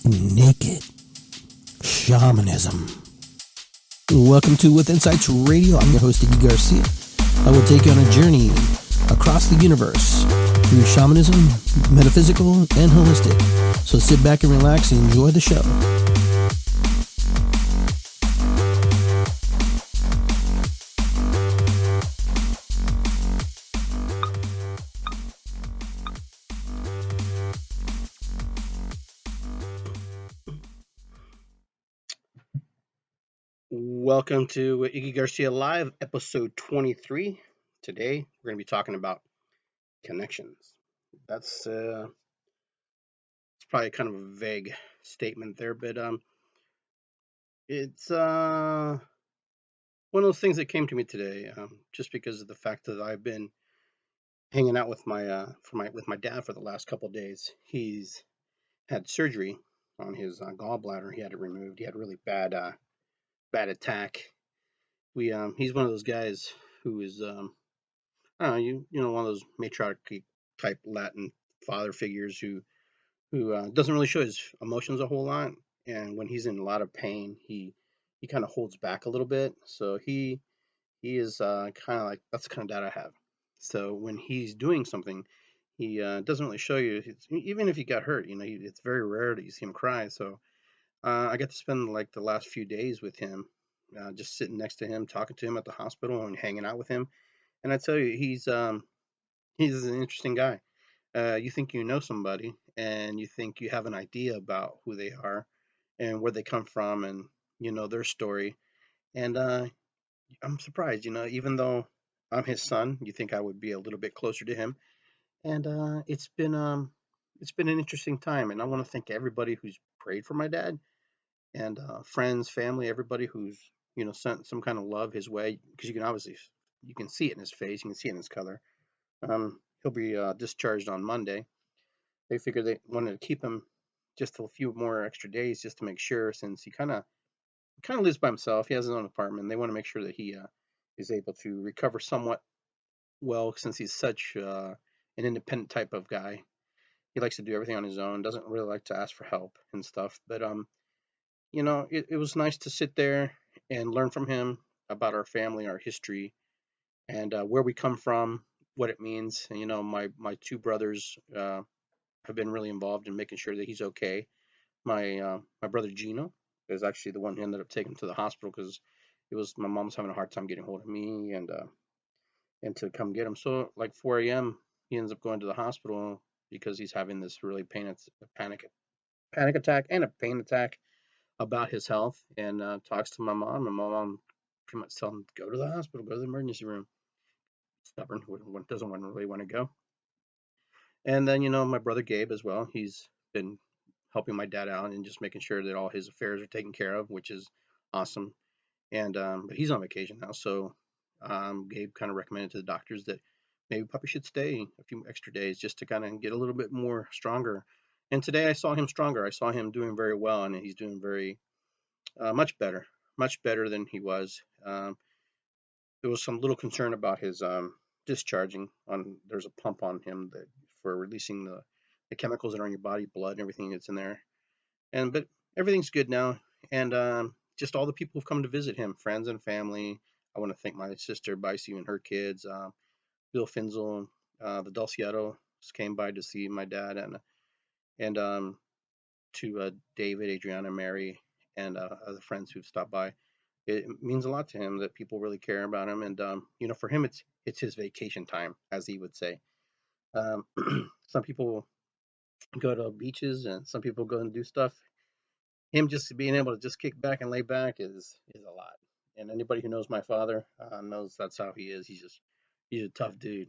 naked shamanism. Welcome to With Insights Radio. I'm your host, Iggy Garcia. I will take you on a journey across the universe through shamanism, metaphysical, and holistic. So sit back and relax and enjoy the show. Welcome to Iggy Garcia Live, episode 23. Today, we're going to be talking about connections. That's it's probably kind of a vague statement there, but it's one of those things that came to me today, just because of the fact that I've been hanging out with my dad for the last couple of days. He's had surgery on his gallbladder. He had it removed. He had a really bad attack. He's one of those guys who is I don't know, one of those matriarchy type Latin father figures who doesn't really show his emotions a whole lot, and when he's in a lot of pain, he kind of holds back a little bit. So he is kind of like, that's the kind of dad I have. So when he's doing something, he doesn't really show you. Even if he got hurt, it's very rare that you see him cry. So I got to spend like the last few days with him, just sitting next to him, talking to him at the hospital, and hanging out with him. And I tell you, he's an interesting guy. You think you know somebody, and you think you have an idea about who they are and where they come from, and their story. And I'm surprised, even though I'm his son, you think I would be a little bit closer to him. And it's been an interesting time, and I want to thank everybody who's prayed for my dad, and friends, family, everybody who's sent some kind of love his way, because you can see it in his face, you can see it in his color. He'll be discharged on Monday. They figured they wanted to keep him just a few more extra days just to make sure, since he kind of lives by himself. He has his own apartment. They want to make sure that he is able to recover somewhat well, since he's such an independent type of guy. He likes to do everything on his own. Doesn't really like to ask for help and stuff. But it was nice to sit there and learn from him about our family, our history, and where we come from, what it means. And, my two brothers have been really involved in making sure that he's okay. My brother Gino is actually the one who ended up taking him to the hospital, because it was my mom's having a hard time getting hold of me and to come get him. So like 4 a.m. he ends up going to the hospital because he's having this really panic attack and a pain attack about his health, and talks to my mom, and my mom pretty much tells him, go to the hospital, go to the emergency room. Stubborn, doesn't really want to go. And then my brother Gabe as well. He's been helping my dad out and just making sure that all his affairs are taken care of, which is awesome. And but he's on vacation now, so Gabe kind of recommended to the doctors that maybe Puppy should stay a few extra days just to kind of get a little bit more stronger. And today I saw him stronger. I saw him doing very well, and he's doing very much better than he was. There was some little concern about his discharging. There's a pump on him for releasing the chemicals that are in your body, blood, and everything that's in there. But everything's good now, and just all the people who've come to visit him, friends and family. I want to thank my sister Bicey and her kids, Bill Finzel, the Dulciatos came by to see my dad, and to David, Adriana, Mary, and other friends who've stopped by. It means a lot to him that people really care about him, and for him, it's his vacation time, as he would say. Um, some people go to beaches, and some people go and do stuff. Him just being able to just kick back and lay back is a lot. And anybody who knows my father knows that's how he is. He's a tough dude.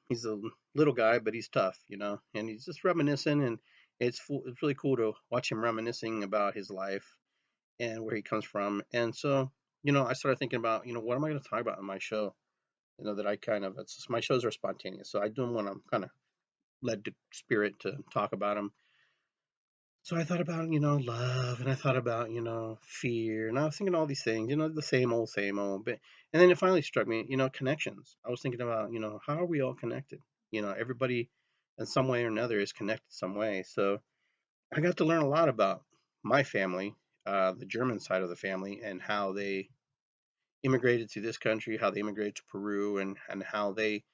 He's a little guy, but he's tough, and he's just reminiscing, and it's really cool to watch him reminiscing about his life and where he comes from. And so, I started thinking about, what am I going to talk about on my show? That I my shows are spontaneous, so I do them when I'm kind of led to spirit to talk about them. So I thought about, love, and I thought about, fear, and I was thinking all these things, the same old. But and then it finally struck me, connections. I was thinking about, how are we all connected? Everybody in some way or another is connected some way. So I got to learn a lot about my family, the German side of the family, and how they immigrated to this country, how they immigrated to Peru, and how they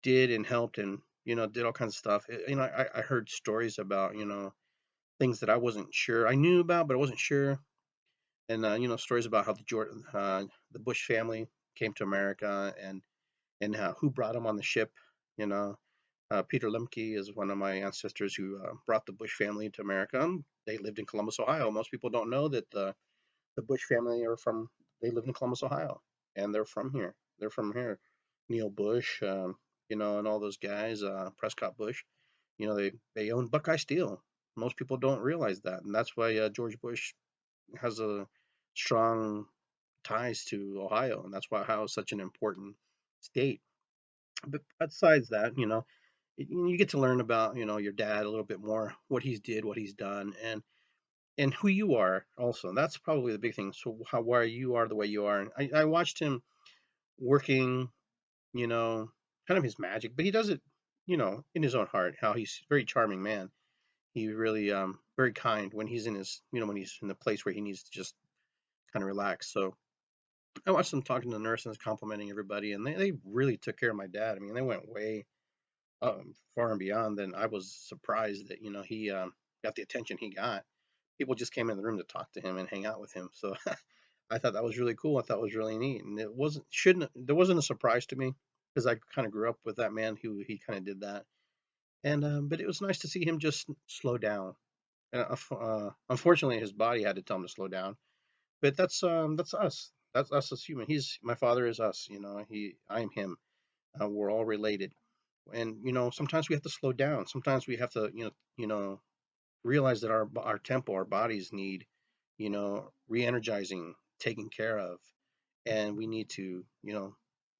did and helped and did all kinds of stuff. I heard stories about things that I wasn't sure I knew about, but I wasn't sure, and stories about how the Bush family came to America and who brought them on the ship. You know, Peter Lemke is one of my ancestors who brought the Bush family to America. They lived in Columbus, Ohio. Most people don't know that the Bush family are from. They lived in Columbus, Ohio, and they're from here. They're from here. Neil Bush, and all those guys, Prescott Bush. They own Buckeye Steel. Most people don't realize that, and that's why George Bush has a strong ties to Ohio, and that's why Ohio is such an important state. But besides that, you get to learn about your dad a little bit more, what he's did, what he's done, and who you are also. That's probably the big thing. So why you are the way you are. And I watched him working, you know, kind of his magic, but he does it, in his own heart. How he's a very charming man. He really very kind when he's in his, when he's in the place where he needs to just kind of relax. So I watched them talking to the nurses, complimenting everybody, and they really took care of my dad. I mean, they went way far and beyond. Than I was surprised that he got the attention he got. People just came in the room to talk to him and hang out with him. So I thought that was really cool. I thought it was really neat, and it wasn't shouldn't there wasn't a surprise to me because I kind of grew up with that man who he kind of did that. And but it was nice to see him just slow down. Unfortunately, his body had to tell him to slow down. But that's us. That's us as human. He's my father is us. I am him. We're all related. And sometimes we have to slow down. Sometimes we have to realize that our tempo, our bodies need re-energizing, taken care of, and we need to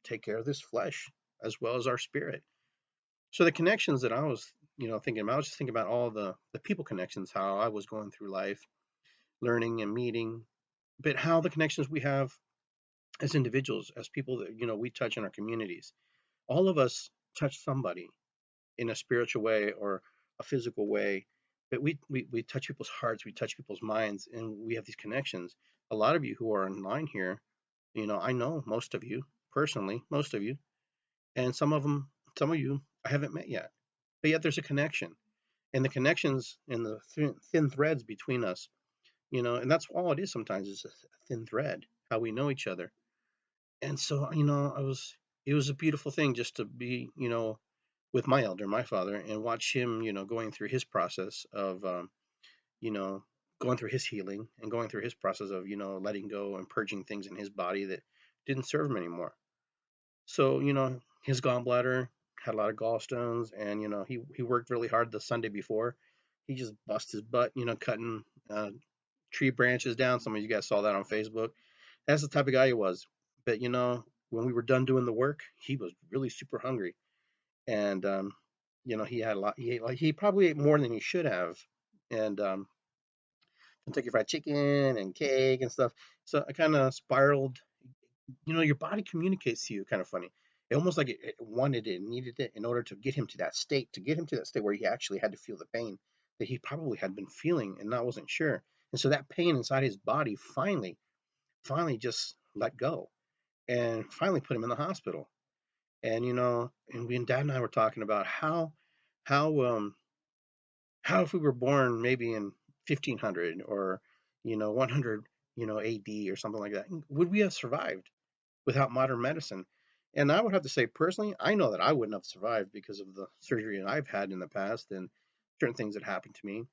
take care of this flesh as well as our spirit. So the connections that I was thinking about, I was just thinking about all the people connections, how I was going through life, learning and meeting, but how the connections we have as individuals, as people that we touch in our communities. All of us touch somebody in a spiritual way or a physical way. But we touch people's hearts, we touch people's minds, and we have these connections. A lot of you who are online here, I know most of you personally, most of you, and some of you I haven't met yet. But yet there's a connection, and the connections and the thin threads between us, and that's all it is. Sometimes is a thin thread, how we know each other. And so, it was a beautiful thing just to be, with my elder, my father, and watch him, going through his process of, you know, going through his healing and going through his process of, letting go and purging things in his body that didn't serve him anymore. So, his gallbladder had a lot of gallstones, and, he worked really hard the Sunday before. He just bust his butt, cutting tree branches down. Some of you guys saw that on Facebook. That's the type of guy he was. But, when we were done doing the work, he was really super hungry. And, he had a lot, he ate, like, he probably ate more than he should have. And, Kentucky Fried Chicken and cake and stuff. So I kind of spiraled. Your body communicates to you kind of funny. It almost like it wanted it, needed it in order to get him to that state, where he actually had to feel the pain that he probably had been feeling and not wasn't sure. And so that pain inside his body finally just let go and finally put him in the hospital. And and we and Dad and I were talking about how how if we were born maybe in 1500 or 100 AD or something like that, would we have survived without modern medicine? And I would have to say personally, I know that I wouldn't have survived because of the surgery that I've had in the past and certain things that happened to me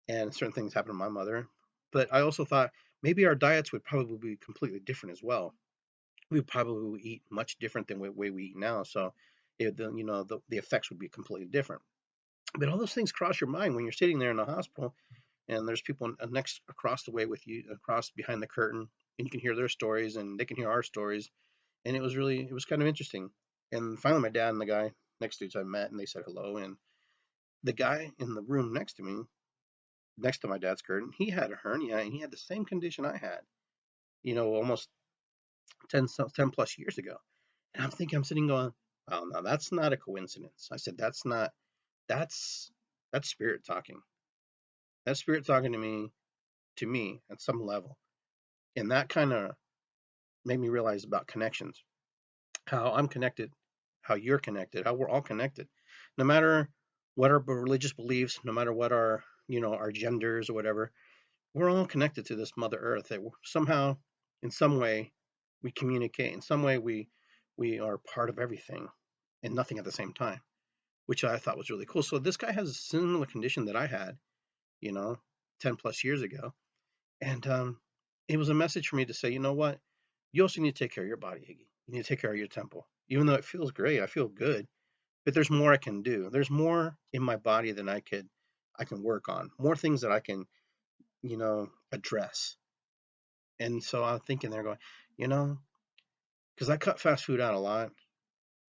and certain things happened to my mother. But I also thought maybe our diets would probably be completely different as well. We would probably eat much different than the way we eat now. So the effects would be completely different. But all those things cross your mind when you're sitting there in the hospital and there's people next across the way with you, across behind the curtain, and you can hear their stories and they can hear our stories. And it was kind of interesting. And finally, my dad and the guy next to each other met and they said hello. And the guy in the room next to me, next to my dad's curtain, he had a hernia and he had the same condition I had, almost 10 plus years ago. And I'm sitting going, oh, no, that's not a coincidence. I said, that's not, that's spirit talking. That spirit talking to me at some level. And that kind of made me realize about connections, how I'm connected, how you're connected, how we're all connected. No matter what our religious beliefs, no matter what our, our genders or whatever, we're all connected to this Mother Earth. That somehow, in some way, we communicate. In some way, we are part of everything and nothing at the same time, which I thought was really cool. So this guy has a similar condition that I had, you know, 10 plus years ago, and it was a message for me to say, you know what, you also need to take care of your body, Iggy. You need to take care of your temple. Even though it feels great, I feel good, but there's more I can do. There's more in my body than I can work on. More things that I can, address. And so I'm thinking there going, you know, because I cut fast food out a lot.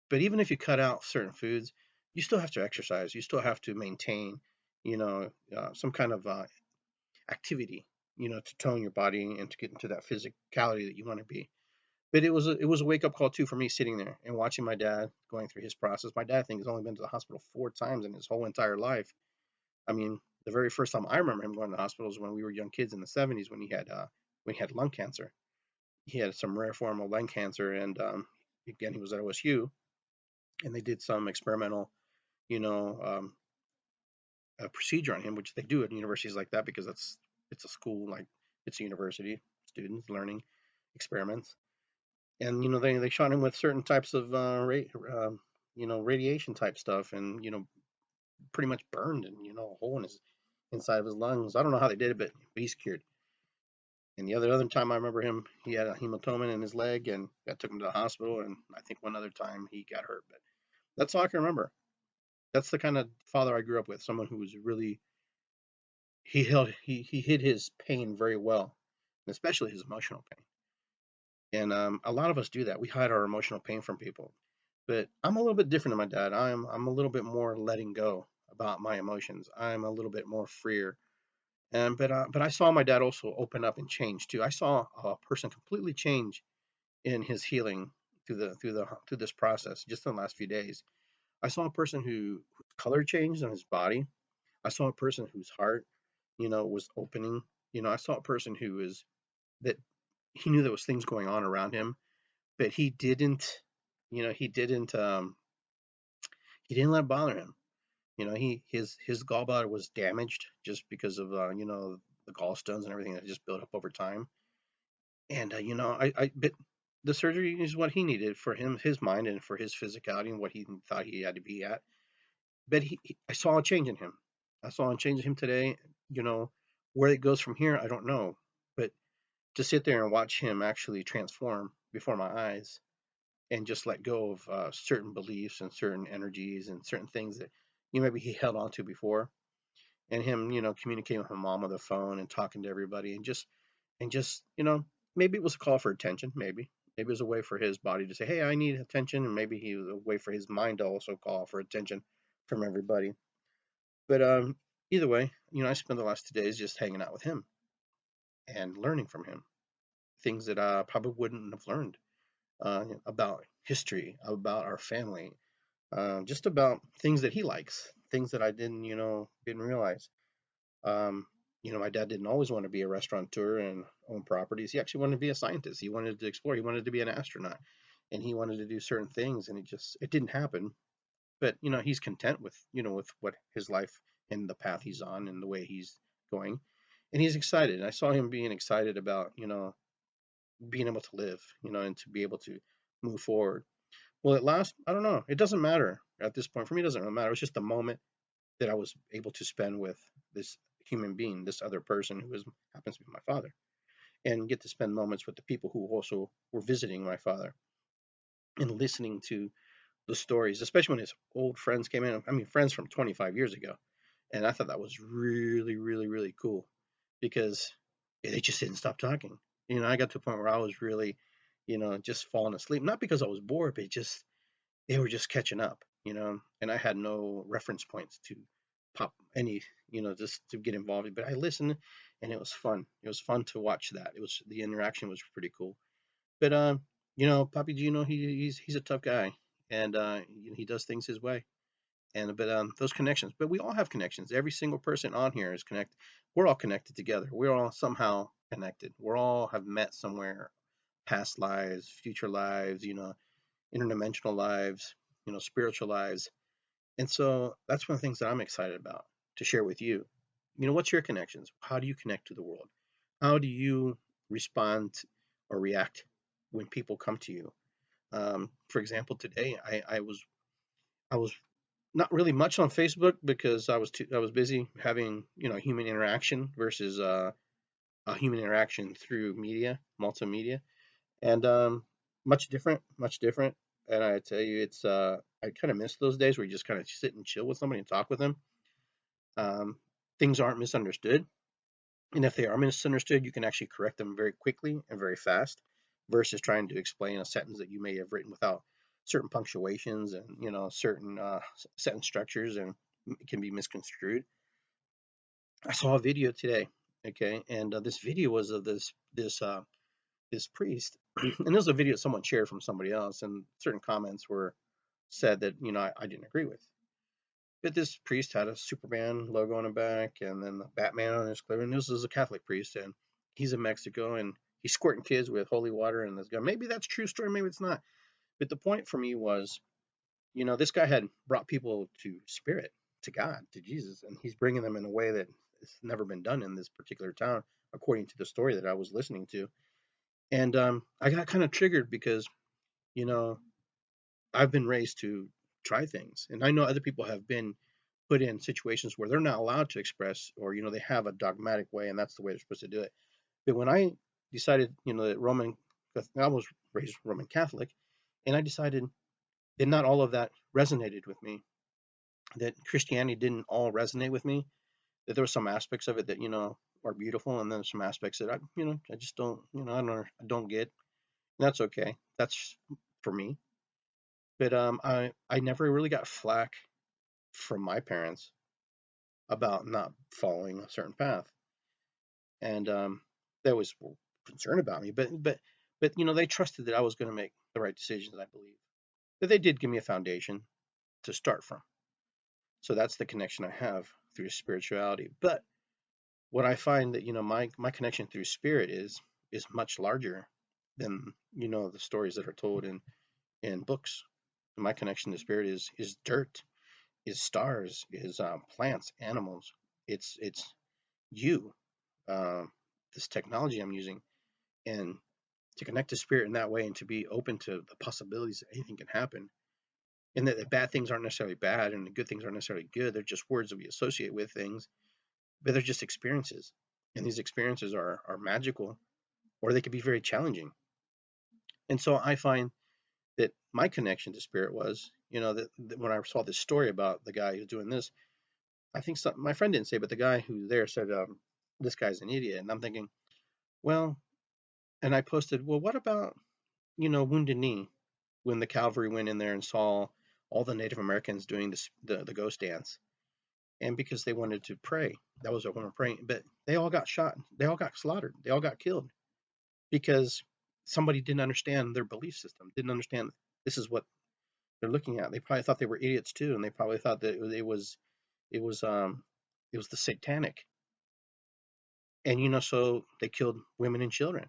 But even if you cut out certain foods, you still have to exercise. You still have to maintain, some kind of activity, to tone your body and to get into that physicality that you want to be. But it was a wake up call too for me sitting there and watching my dad going through his process. My dad, I think, has only been to the hospital 4 times in his whole entire life. I mean, the very first time I remember him going to the hospital was when we were young kids in the '70s when he had lung cancer. He had some rare form of lung cancer, and again, he was at OSU, and they did some experimental, you know, um, procedure on him, which they do at universities like that because it's a school, like it's a university, students learning experiments, and they shot him with certain types of radiation type stuff, and pretty much burned, and a hole in his inside of his lungs. I don't know how they did it, but he's cured. And the other time I remember him, he had a hematoma in his leg, and I took him to the hospital. And I think one other time he got hurt, but that's all I can remember. That's the kind of father I grew up with. Someone who was really he hid his pain very well, and especially his emotional pain. And a lot of us do that. We hide our emotional pain from people. But I'm a little bit different than my dad. I'm a little bit more letting go about my emotions. I'm a little bit more freer. And but I saw my dad also open up and change too. I saw a person completely change in his healing through this process just in the last few days. I saw a person whose color changed on his body. I saw a person whose heart, was opening. I saw a person who was that he knew there was things going on around him, but he didn't let it bother him. His gallbladder was damaged just because of the gallstones and everything that just built up over time. And I but the surgery is what he needed for his mind, and for his physicality and what he thought he had to be at. But I saw a change in him. I saw a change in him today. Where it goes from here, I don't know. But to sit there and watch him actually transform before my eyes, and just let go of certain beliefs and certain energies and certain things that maybe he held on to before, and him communicating with my mom on the phone and talking to everybody, and just maybe it was a call for attention. Maybe it was a way for his body to say, hey, I need attention, and maybe he was a way for his mind to also call for attention from everybody. But either way, I spent the last 2 days just hanging out with him and learning from him things that I probably wouldn't have learned about history, about our family, just about things that he likes, things that I didn't realize. Um, my dad didn't always want to be a restaurateur and own properties. He actually wanted to be a scientist. He wanted to explore. He wanted to be an astronaut, and he wanted to do certain things, and it didn't happen. But he's content with what his life and the path he's on and the way he's going, and he's excited. I saw him being excited about being able to live, and to be able to move forward. Well, at last, I don't know. It doesn't matter at this point. For me, it doesn't really matter. It's just the moment that I was able to spend with this human being, this other person who happens to be my father, and get to spend moments with the people who also were visiting my father and listening to the stories, especially when his old friends came in. I mean, friends from 25 years ago. And I thought that was really, really, really cool because they just didn't stop talking. I got to a point where I was really, just falling asleep, not because I was bored, but just they were just catching up, and I had no reference points to pop any, just to get involved. But I listened, and it was fun. It was fun to watch that. The interaction was pretty cool. But Papi Gino, he's a tough guy, and he does things his way. but those connections. But we all have connections. Every single person on here is connected. We're all connected together. We're all somehow connected. We're all have met somewhere, past lives, future lives, interdimensional lives, spiritual lives. And so that's one of the things that I'm excited about to share with you. What's your connections? How do you connect to the world? How do you respond or react when people come to you? For example, today I was not really much on Facebook because I was busy having human interaction versus a human interaction through media, multimedia, and much different. And I tell you, I kind of miss those days where you just kind of sit and chill with somebody and talk with them. Um, Things aren't misunderstood, and if they are misunderstood, you can actually correct them very quickly and very fast, versus trying to explain a sentence that you may have written without certain punctuations and certain sentence structures, and it can be misconstrued. I saw a video today, okay, and this video was of this priest, and this was a video someone shared from somebody else, and certain comments were said that I didn't agree with. But this priest had a Superman logo on the back, and then the Batman on his clothing. And this is a Catholic priest, and he's in Mexico, and he's squirting kids with holy water and this guy. Maybe that's a true story, maybe it's not. But the point for me was, this guy had brought people to spirit, to God, to Jesus, and he's bringing them in a way that has never been done in this particular town, according to the story that I was listening to. And I got kind of triggered because, you know, I've been raised to try things, and I know other people have been put in situations where they're not allowed to express, or they have a dogmatic way, and that's the way they're supposed to do it. But when I decided, that I was raised Roman Catholic, and I decided that not all of that resonated with me, that Christianity didn't all resonate with me, that there were some aspects of it that are beautiful, and then some aspects that I just don't, I don't get. And that's okay. That's for me. But I never really got flack from my parents about not following a certain path, and they was concerned about me. But they trusted that I was going to make the right decisions. I believe that they did give me a foundation to start from. So that's the connection I have through spirituality. But what I find that my connection through spirit is much larger than the stories that are told in books. My connection to spirit is dirt, is stars, is plants, animals. It's you, uh, this technology I'm using, and to connect to spirit in that way, and to be open to the possibilities that anything can happen, and that the bad things aren't necessarily bad and the good things aren't necessarily good. They're just words that we associate with things, but they're just experiences, and these experiences are magical, or they could be very challenging. And so I find that my connection to spirit was, that when I saw this story about the guy who's doing this, I think my friend didn't say, but the guy who's there said, this guy's an idiot. And I'm thinking, well, and I posted, well, what about, Wounded Knee, when the cavalry went in there and saw all the Native Americans doing the ghost dance, and because they wanted to pray, that was what we were praying, but they all got shot, they all got slaughtered, they all got killed because somebody didn't understand their belief system, didn't understand this is what they're looking at. They probably thought they were idiots too, and they probably thought that it was it was the satanic, and so they killed women and children.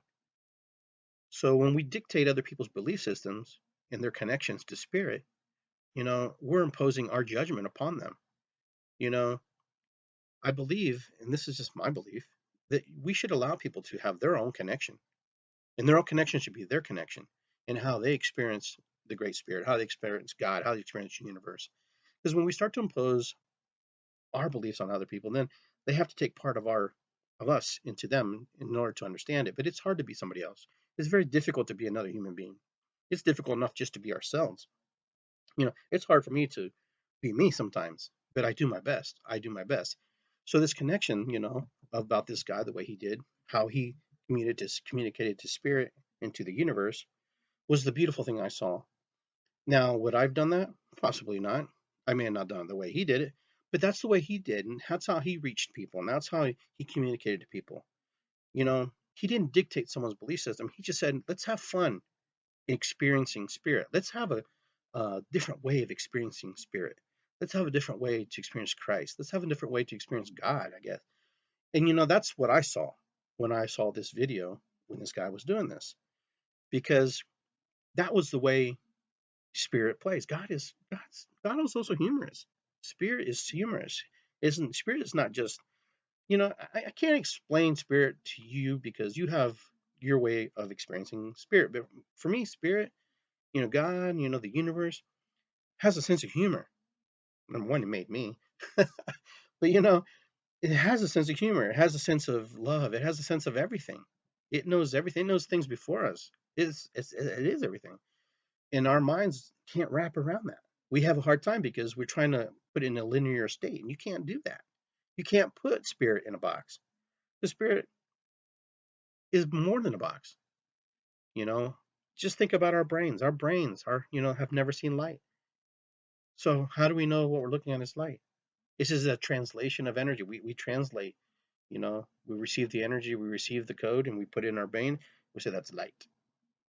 So when we dictate other people's belief systems and their connections to spirit, we're imposing our judgment upon them. You know, I believe, and this is just my belief, that we should allow people to have their own connection, and their own connection should be their connection, and how they experience the Great Spirit, how they experience God, how they experience the universe. Because when we start to impose our beliefs on other people, then they have to take part of us into them in order to understand it. But it's hard to be somebody else. It's very difficult to be another human being. It's difficult enough just to be ourselves. It's hard for me to be me sometimes, but I do my best. I do my best. So this connection, about this guy, the way he did, how he communicated to spirit and to the universe, was the beautiful thing I saw. Now, would I have done that? Possibly not. I may have not done it the way he did it, but that's the way he did, and that's how he reached people, and that's how he communicated to people. He didn't dictate someone's belief system. He just said, let's have fun experiencing spirit. Let's have a different way of experiencing spirit. Let's have a different way to experience Christ. Let's have a different way to experience God, I guess. And that's what I saw when I saw this video when this guy was doing this, because that was the way spirit plays. God is also humorous. Spirit is humorous. Isn't Spirit is not just, I can't explain spirit to you because you have your way of experiencing spirit. But for me, spirit, God, the universe has a sense of humor. Number one, it made me. But it has a sense of humor. It has a sense of love. It has a sense of everything. It knows everything. It knows things before us. It is everything. And our minds can't wrap around that. We have a hard time because we're trying to put it in a linear state, and you can't do that. You can't put spirit in a box. The spirit is more than a box. You know, just think about our brains. Our brains have never seen light. So how do we know what we're looking at is light? This is a translation of energy. We translate. We receive the energy, we receive the code, and we put it in our brain. We say that's light.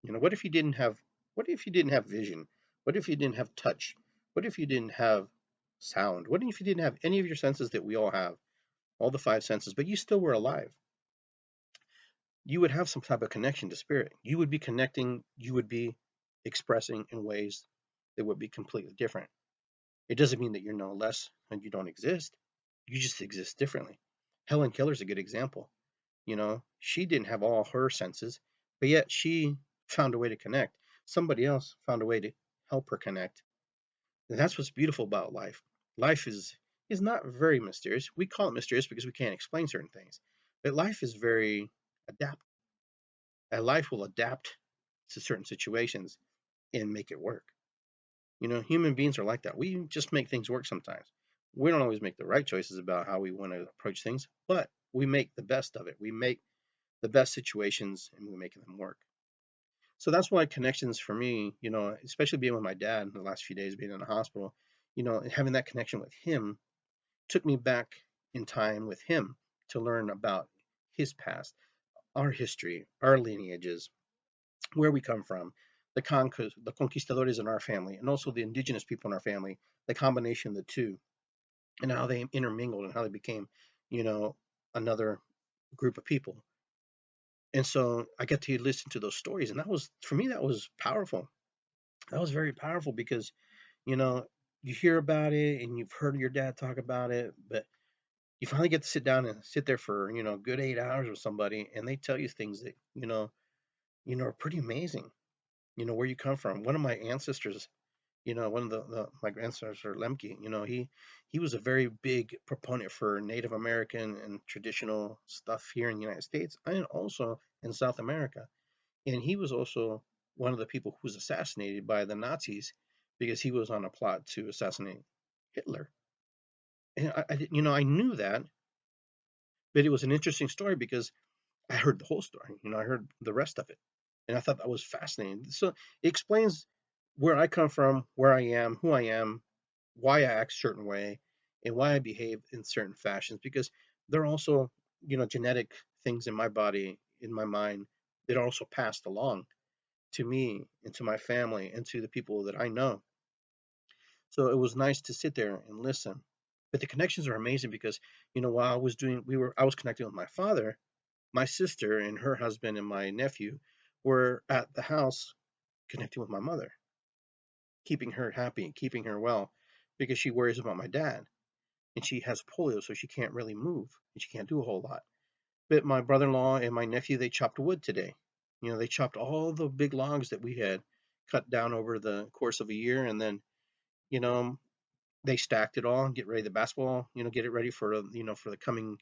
What if you didn't have? What if you didn't have vision? What if you didn't have touch? What if you didn't have sound? What if you didn't have any of your senses that we all have, all the five senses, but you still were alive? You would have some type of connection to spirit. You would be connecting. You would be expressing in ways that would be completely different. It doesn't mean that you're no less and you don't exist. You just exist differently. Helen Keller's a good example. She didn't have all her senses, but yet she found a way to connect. Somebody else found a way to help her connect. And that's what's beautiful about life. Life is not very mysterious. We call it mysterious because we can't explain certain things. But life is very adaptable. And life will adapt to certain situations and make it work. Human beings are like that. We just make things work sometimes. We don't always make the right choices about how we want to approach things, but we make the best of it. We make the best situations and we make them work. So that's why connections for me, especially being with my dad in the last few days, being in the hospital, having that connection with him took me back in time with him to learn about his past, our history, our lineages, where we come from, the conquistadores in our family, and also the indigenous people in our family, the combination of the two, and how they intermingled and how they became, you know, another group of people. And so I got to listen to those stories, and that was for me that was powerful. That was very powerful because you know you hear about it and you've heard your dad talk about it, but you finally get to sit down and sit there for a good 8 hours with somebody, and they tell you things that are pretty amazing. Where you come from. One of my ancestors, one of my ancestor Lemke, he was a very big proponent for Native American and traditional stuff here in the United States and also in South America. And he was also one of the people who was assassinated by the Nazis because he was on a plot to assassinate Hitler. And I knew that, but it was an interesting story because I heard the whole story. I heard the rest of it, and I thought that was fascinating. So it explains where I come from, where I am, who I am, why I act a certain way, and why I behave in certain fashions. Because there are also, genetic things in my body, in my mind, that are also passed along to me and to my family and to the people that I know. So it was nice to sit there and listen. But the connections are amazing because, while I was connecting with my father, my sister and her husband and my nephew were at the house connecting with my mother, keeping her happy and keeping her well because she worries about my dad. And she has polio, so she can't really move and she can't do a whole lot. But my brother in law and my nephew, they chopped wood today. They chopped all the big logs that we had cut down over the course of a year. And then, you know, they stacked it all and get ready the basketball, get it ready for, for the coming,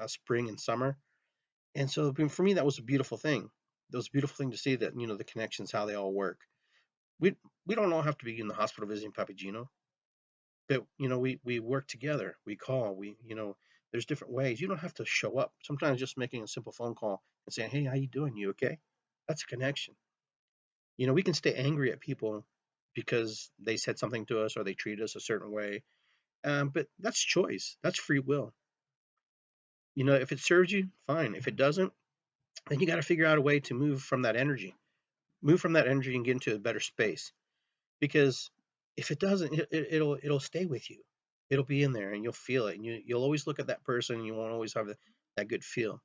spring and summer. And so for me, that was a beautiful thing. That was a beautiful thing to see that, the connections, how they all work. We we don't all have to be in the hospital visiting Papagino, but we work together. We call. There's different ways. You don't have to show up. Sometimes just making a simple phone call and saying, "Hey, how you doing? You okay?" That's a connection. We can stay angry at people because they said something to us or they treated us a certain way. But that's choice. That's free will. If it serves you, fine. If it doesn't, then you got to figure out a way to move from that energy and get into a better space. Because If it doesn't, it'll stay with you. It'll be in there, and you'll feel it, and you'll always look at that person, and you won't always have that good feel.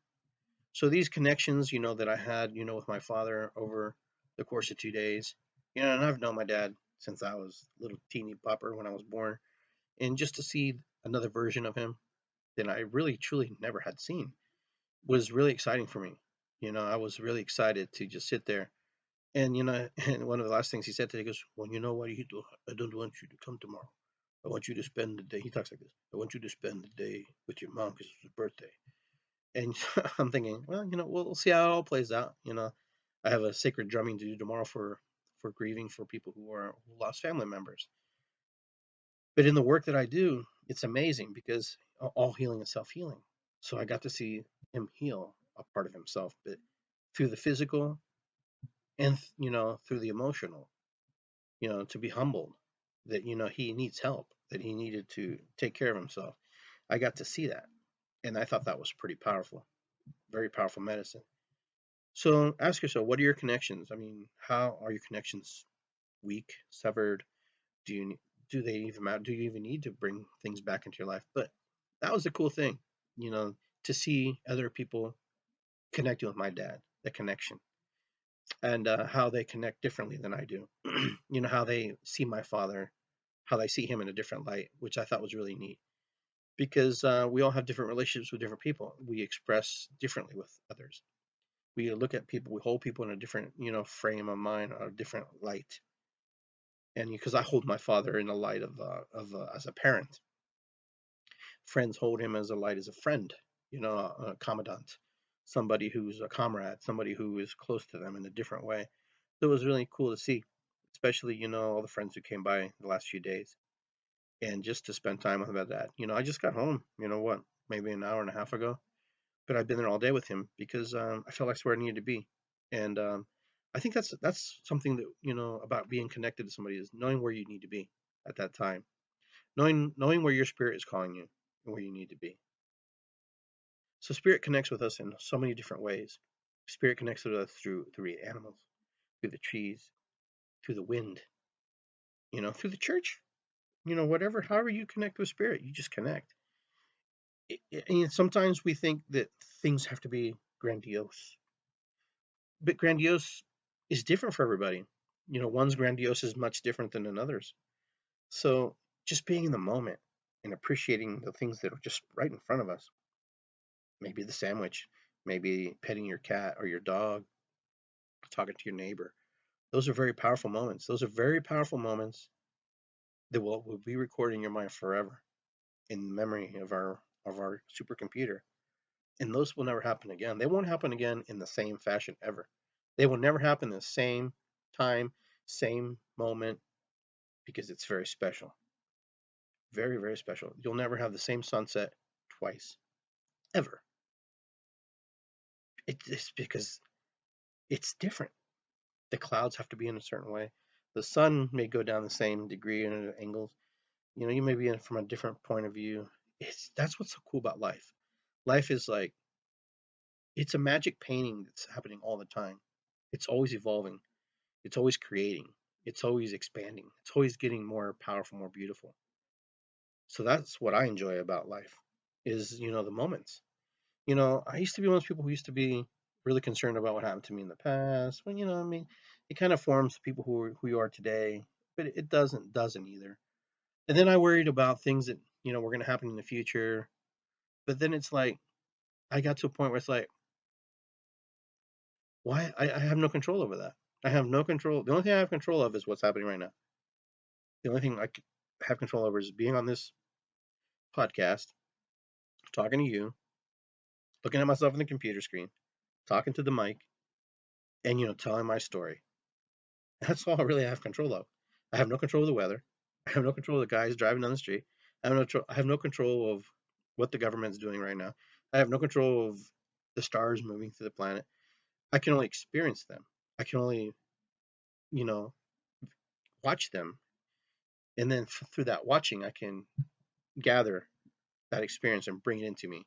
So these connections, that I had, with my father over the course of 2 days, and I've known my dad since I was a little teeny popper when I was born, and just to see another version of him that I really truly never had seen was really exciting for me. I was really excited to just sit there. And and one of the last things he said today goes, "Well, you know what you do? I don't want you to come tomorrow. I want you to spend the day." He talks like this. "I want you to spend the day with your mom because it's her birthday." And I'm thinking, well, we'll see how it all plays out. I have a sacred drumming to do tomorrow for grieving for people who lost family members. But in the work that I do, it's amazing because all healing is self healing. So I got to see him heal a part of himself, but through the physical and through the emotional. To be humbled that he needs help, that he needed to take care of himself. I got to see that, and I thought that was pretty powerful, very powerful medicine. So ask yourself, what are your connections? I mean, how are your connections weak, severed? Do you do they even matter? Do you even need to bring things back into your life? But that was the cool thing, you know, to see other people connecting with my dad, the connection, and how they connect differently than I do. How they see my father, how they see him in a different light, which I thought was really neat. Because we all have different relationships with different people. We express differently with others. We look at people, we hold people in a different, frame of mind, or a different light. And because I hold my father in the light of as a parent, friends hold him as a light as a friend, a commandant, somebody who's a comrade, somebody who is close to them in a different way. So it was really cool to see, especially, all the friends who came by the last few days, and just to spend time with him. About that. I just got home, what, maybe an hour and a half ago, but I've been there all day with him because I felt like where I needed to be. And I think that's something that, about being connected to somebody, is knowing where you need to be at that time, knowing where your spirit is calling you and where you need to be. So spirit connects with us in so many different ways. Spirit connects with us through animals, through the trees, through the wind, through the church, whatever, however you connect with spirit, you just connect. And sometimes we think that things have to be grandiose, but grandiose is different for everybody. One's grandiose is much different than another's. So just being in the moment and appreciating the things that are just right in front of us, maybe the sandwich, maybe petting your cat or your dog, talking to your neighbor. Those are very powerful moments. Those are very powerful moments that will be recorded in your mind forever, in memory of our supercomputer. And those will never happen again. They won't happen again in the same fashion ever. They will never happen the same time, same moment, because it's very special. Very, very special. You'll never have the same sunset twice, ever. It's because it's different. The clouds have to be in a certain way. The sun may go down the same degree and at angles. You may be in from a different point of view. That's what's so cool about life. Life is like, it's a magic painting that's happening all the time. It's always evolving. It's always creating. It's always expanding. It's always getting more powerful, more beautiful. So that's what I enjoy about life, is, the moments. I used to be one of those people who used to be really concerned about what happened to me in the past. When, I mean, it kind of forms people who you are today, but it doesn't either. And then I worried about things that, were going to happen in the future. But then it's like, I got to a point where it's like, why? I have no control over that. I have no control. The only thing I have control of is what's happening right now. The only thing I have control over is being on this podcast, talking to you, looking at myself on the computer screen, talking to the mic, and, telling my story. That's all I really have control of. I have no control of the weather. I have no control of the guys driving down the street. I have no control of what the government's doing right now. I have no control of the stars moving through the planet. I can only experience them. I can only, you know, watch them. And then through that watching, I can gather that experience and bring it into me,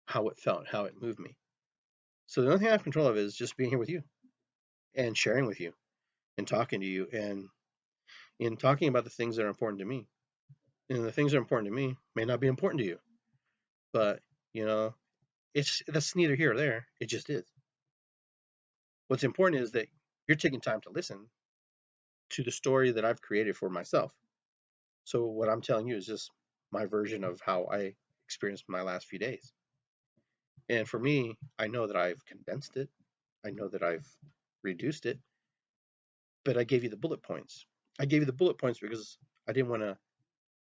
how it felt, how it moved me. So the only thing I have control of is just being here with you and sharing with you and talking to you. And, in talking about the things that are important to me. And the things that are important to me may not be important to you, but you know, that's neither here or there. It just is. What's important is that you're taking time to listen to the story that I've created for myself. So what I'm telling you is just my version of how I experienced my last few days. And for me, I know that I've condensed it. I know that I've reduced it, but I gave you the bullet points. I gave you the bullet points because I didn't want to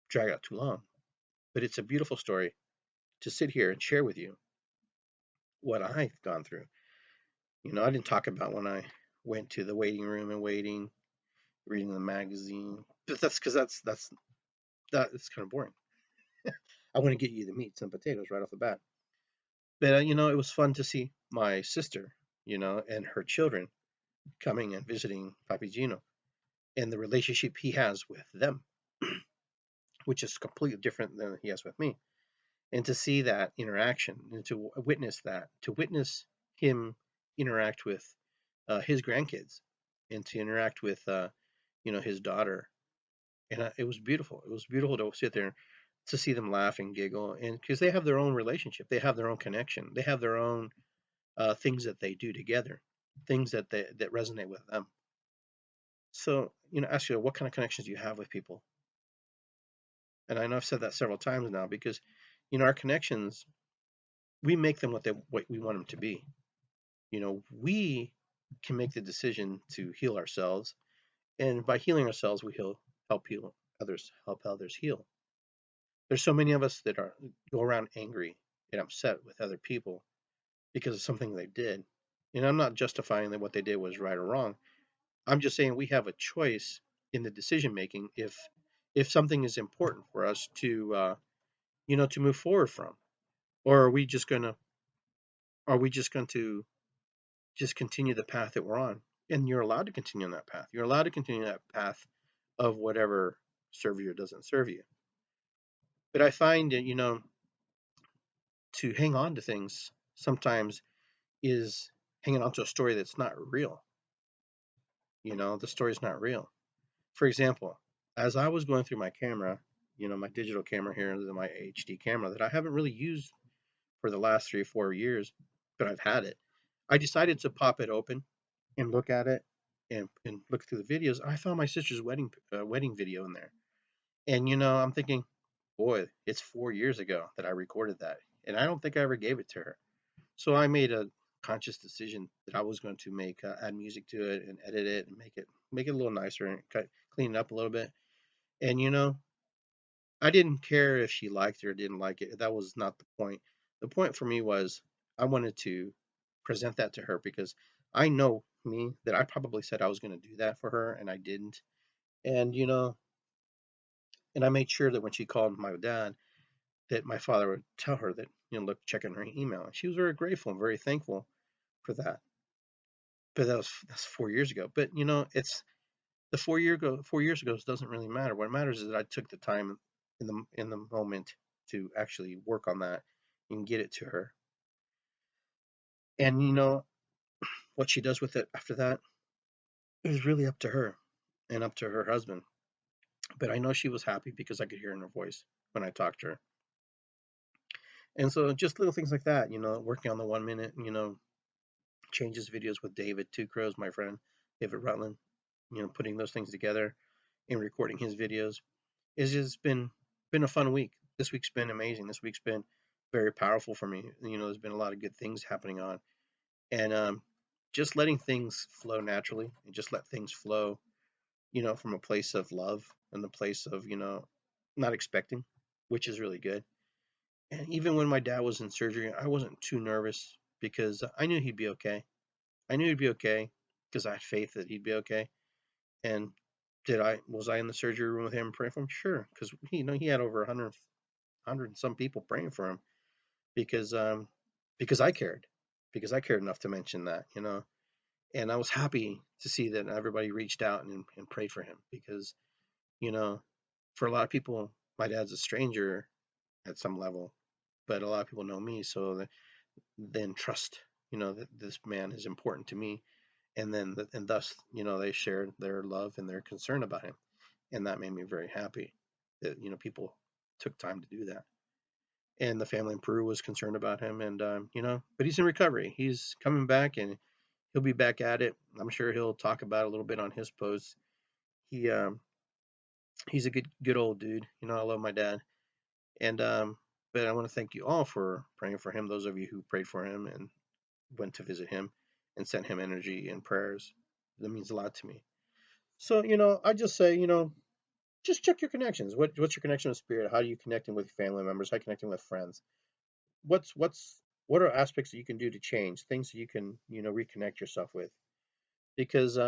drag out too long. But it's a beautiful story to sit here and share with you what I've gone through. I didn't talk about when I went to the waiting room and waiting, reading the magazine. But that's because that's kind of boring. I want to get you the meats and potatoes right off the bat. But it was fun to see my sister, and her children coming and visiting Papi Gino and the relationship he has with them, which is completely different than he has with me. And to see that interaction and to witness that, to witness him interact with his grandkids and to interact with, his daughter. And it was beautiful. It was beautiful to sit there to see them laugh and giggle, and because they have their own relationship, they have their own connection, they have their own things that they do together, things that resonate with them. So, ask you, what kind of connections do you have with people? And I know I've said that several times now because, our connections, we make them what we want them to be. We can make the decision to heal ourselves, and by healing ourselves, we help others heal. There's so many of us that go around angry and upset with other people because of something they did. And I'm not justifying that what they did was right or wrong. I'm just saying we have a choice in the decision making if something is important for us to move forward from, or are we just going to just continue the path that we're on? And you're allowed to continue on that path. You're allowed to continue that path of whatever serves you or doesn't serve you. But I find that to hang on to things sometimes is hanging on to a story that's not real. The story's not real. For example, as I was going through my camera, my digital camera here, and my HD camera that I haven't really used for the last 3 or 4 years, but I've had it. I decided to pop it open and look at it and look through the videos. I found my sister's wedding video in there, and I'm thinking, boy, it's 4 years ago that I recorded that, and I don't think I ever gave it to her. So I made a conscious decision that I was going to add music to it and edit it and make it a little nicer and clean it up a little bit. And I didn't care if she liked it or didn't like it. That was not the point. The point for me was I wanted to present that to her because I know me that I probably said I was going to do that for her and I didn't. And and I made sure that when she called my dad, that my father would tell her that look, check in her email. And she was very grateful and very thankful for that. But that's 4 years ago. But it's the 4 years ago doesn't really matter. What matters is that I took the time in the moment to actually work on that and get it to her. And what she does with it after that is really up to her and up to her husband. But I know she was happy because I could hear in her voice when I talked to her. And so just little things like that, working on the 1 minute, changes videos with David Two Crows, my friend, David Rutland, putting those things together and recording his videos. It's just been a fun week. This week's been amazing. This week's been very powerful for me. There's been a lot of good things happening on, and just letting things flow naturally and just let things flow, from a place of love and the place of not expecting, which is really good. And even when my dad was in surgery, I wasn't too nervous because I knew he'd be okay. I knew he'd be okay because I had faith that he'd be okay. And was I in the surgery room with him praying for him? Sure, because he had over 100 and some people praying for him because because I cared enough to mention that, and I was happy to see that everybody reached out and prayed for him because you know for a lot of people my dad's a stranger at some level, but a lot of people know me, so then trust that this man is important to me, and thus they shared their love and their concern about him. and that made me very happy that people took time to do that. And the family in Peru was concerned about him, and but he's in recovery. He's coming back, and he'll be back at it. I'm sure he'll talk about it a little bit on his posts. He he's a good old dude. I love my dad, and but I want to thank you all for praying for him. Those of you who prayed for him and went to visit him and sent him energy and prayers, that means a lot to me. So I just say just check your connections. What's your connection with spirit? How are you connecting with family members? How are you connecting with friends? What are aspects that you can do to change things that you can reconnect yourself with? Because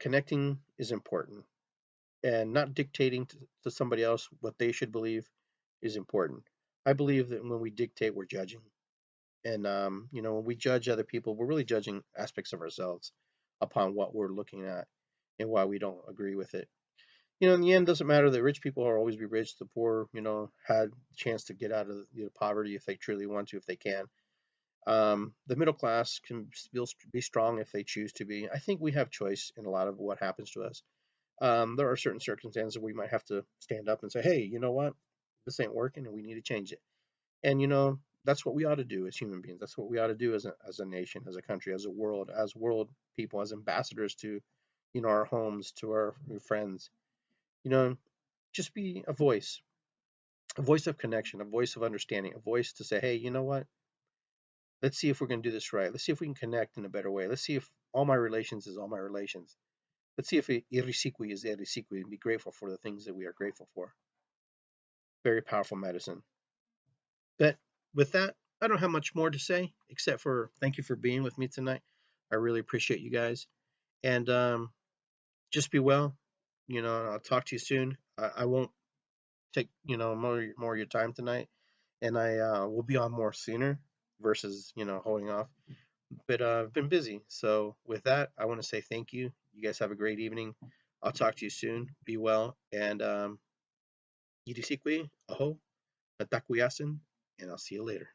connecting is important, and not dictating to somebody else what they should believe is important. I believe that when we dictate, we're judging, and when we judge other people, we're really judging aspects of ourselves upon what we're looking at and why we don't agree with it. In the end, it doesn't matter that rich people will always be rich. The poor, had a chance to get out of poverty if they truly want to, if they can. The middle class can still be strong if they choose to be. I think we have choice in a lot of what happens to us. There are certain circumstances where we might have to stand up and say, hey, you know what? This ain't working and we need to change it. And, that's what we ought to do as human beings. That's what we ought to do as a nation, as a country, as world people, as ambassadors to, our homes, to our friends. You know, just be a voice of connection, a voice of understanding, a voice to say, hey, you know what? Let's see if we're going to do this right. Let's see if we can connect in a better way. Let's see if all my relations is all my relations. Let's see if irresequi is irresequi and be grateful for the things that we are grateful for. Very powerful medicine. But with that, I don't have much more to say except for thank you for being with me tonight. I really appreciate you guys. And just be well. I'll talk to you soon. I won't take, more of your time tonight. And I will be on more sooner versus, holding off. But I've been busy. So with that, I want to say thank you. You guys have a great evening. I'll talk to you soon. Be well. And Yirisikwe, aho, natakuyasin, and I'll see you later.